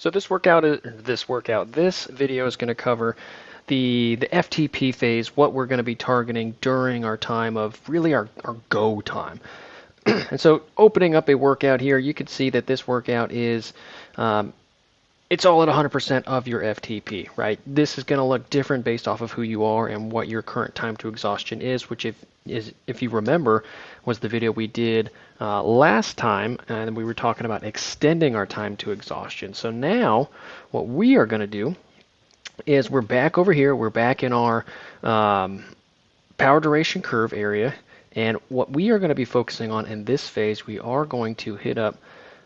So this video is going to cover the FTP phase, what we're going to be targeting during our time of really our go time. And so opening up a workout here, you can see that this workout is it's all at 100% of your FTP, right? This is going to look different based off of who you are and what your current time to exhaustion is, which if you remember, was the video we did last time, and we were talking about extending our time to exhaustion. So now what we are going to do is we're back over here. We're back in our power duration curve area, and what we are going to be focusing on in this phase, we are going to hit up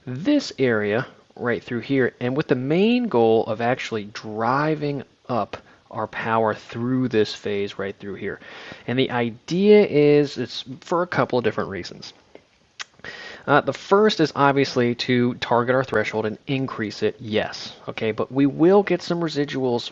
this area right through here, and with the main goal of actually driving up our power through this phase right through here. And the idea is it's for a couple of different reasons. The first is obviously to target our threshold and increase it, yes, okay, but we will get some residuals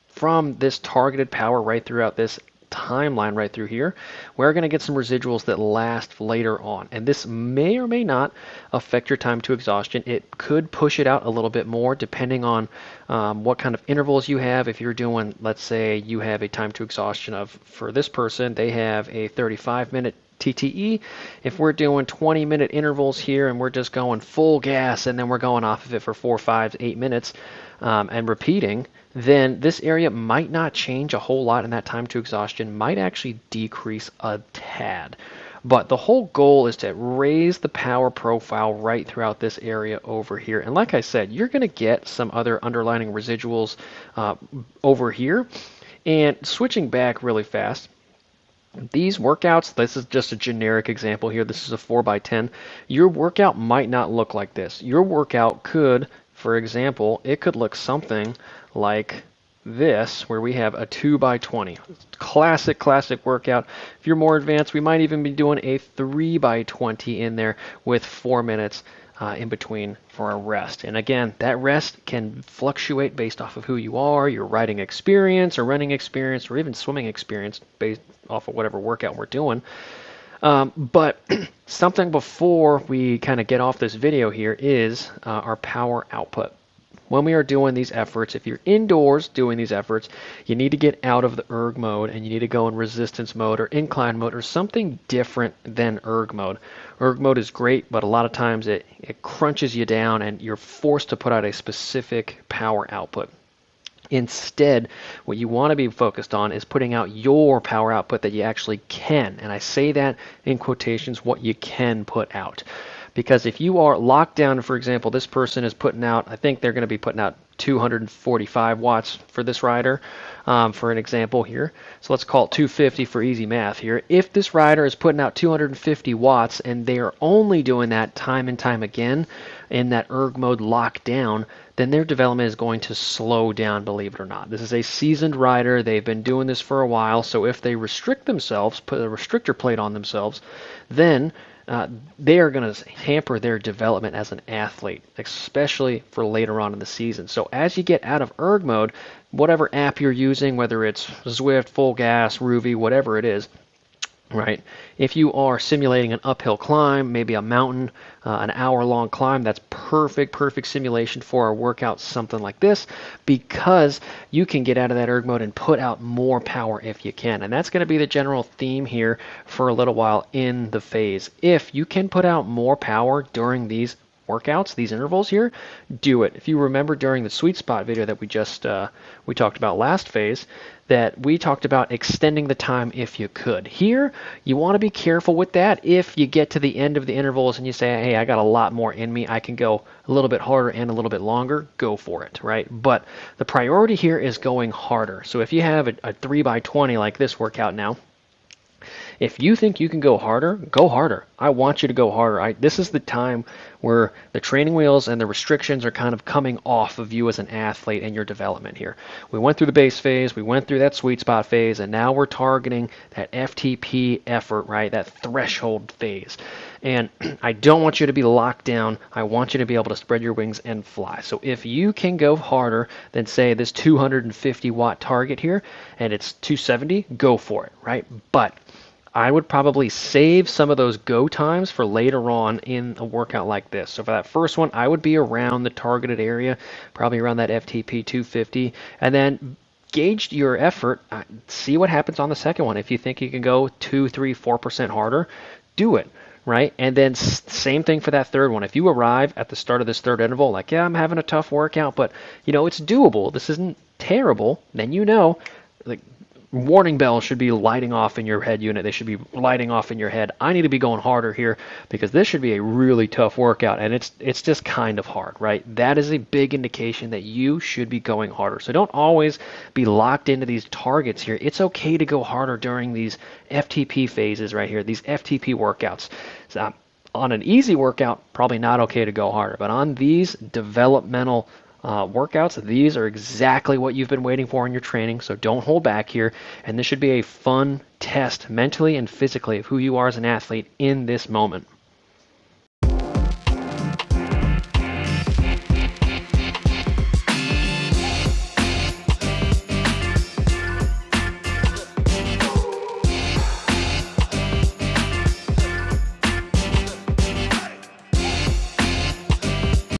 from this targeted power right throughout this timeline right through here. We're going to get some residuals that last later on, and this may or may not affect your time to exhaustion. It could push it out a little bit more depending on what kind of intervals you have. If you're doing, let's say you have a time to exhaustion of, for this person, they have a 35-minute TTE. If we're doing 20-minute intervals here and we're just going full gas and then we're going off of it for 4, 5, 8 minutes and repeating, then this area might not change a whole lot, and that time to exhaustion might actually decrease a tad. But the whole goal is to raise the power profile right throughout this area over here. And like I said, you're going to get some other underlying residuals over here. And switching back really fast, these workouts, this is just a generic example here. This is a 4x10. Your workout might not look like this. Your workout could, for example, it could look something like this, where we have a 2x20. Classic workout. If you're more advanced, we might even be doing a 3x20 in there with 4 minutes in between for a rest. And again, that rest can fluctuate based off of who you are, your riding experience or running experience or even swimming experience based off of whatever workout we're doing. But something before we kind of get off this video here is our power output. When we are doing these efforts, if you're indoors doing these efforts, you need to get out of the erg mode and you need to go in resistance mode or incline mode or something different than erg mode. Erg mode is great, but a lot of times it crunches you down and you're forced to put out a specific power output. Instead, what you want to be focused on is putting out your power output that you actually can. And I say that in quotations, what you can put out. Because if you are locked down, for example, this person is putting out, I think they're going to be putting out 245 watts for this rider, for an example here. So let's call it 250 for easy math here. If this rider is putting out 250 watts and they are only doing that time and time again in that erg mode lockdown, then their development is going to slow down, believe it or not. This is a seasoned rider. They've been doing this for a while. So if they restrict themselves, put a restrictor plate on themselves, then they are going to hamper their development as an athlete, especially for later on in the season. So as you get out of erg mode, whatever app you're using, whether it's Zwift, Full Gas, Ruvi, whatever it is, right? If you are simulating an uphill climb, maybe a mountain, an hour-long climb, that's perfect simulation for a workout, something like this, because you can get out of that erg mode and put out more power if you can. And that's going to be the general theme here for a little while in the phase. If you can put out more power during these workouts, these intervals here, do it. If you remember during the sweet spot video that we just we talked about last phase, that we talked about extending the time if you could. Here, you want to be careful with that. If you get to the end of the intervals and you say, hey, I got a lot more in me, I can go a little bit harder and a little bit longer, go for it, right? But the priority here is going harder. So if you have a 3x20 like this workout now, if you think you can go harder, go harder. I want you to go harder. This is the time where the training wheels and the restrictions are kind of coming off of you as an athlete and your development here. We went through the base phase, we went through that sweet spot phase, and now we're targeting that FTP effort, right? That threshold phase. And I don't want you to be locked down. I want you to be able to spread your wings and fly. So if you can go harder than, say, this 250 watt target here, and it's 270, go for it, right? But I would probably save some of those go times for later on in a workout like this. So for that first one, I would be around the targeted area, probably around that FTP 250, and then gauge your effort. See what happens on the second one. If you think you can go 2, 3, 4% harder, do it. Right? And then same thing for that third one. If you arrive at the start of this third interval, like, yeah, I'm having a tough workout, but it's doable. This isn't terrible. Then like warning bells should be lighting off in your head unit. They should be lighting off in your head. I need to be going harder here because this should be a really tough workout, and it's just kind of hard, right? That is a big indication that you should be going harder. So don't always be locked into these targets here. It's okay to go harder during these FTP phases right here, these FTP workouts. So, on an easy workout, probably not okay to go harder, but on these developmental workouts, these are exactly what you've been waiting for in your training, so don't hold back here. And this should be a fun test mentally and physically of who you are as an athlete in this moment.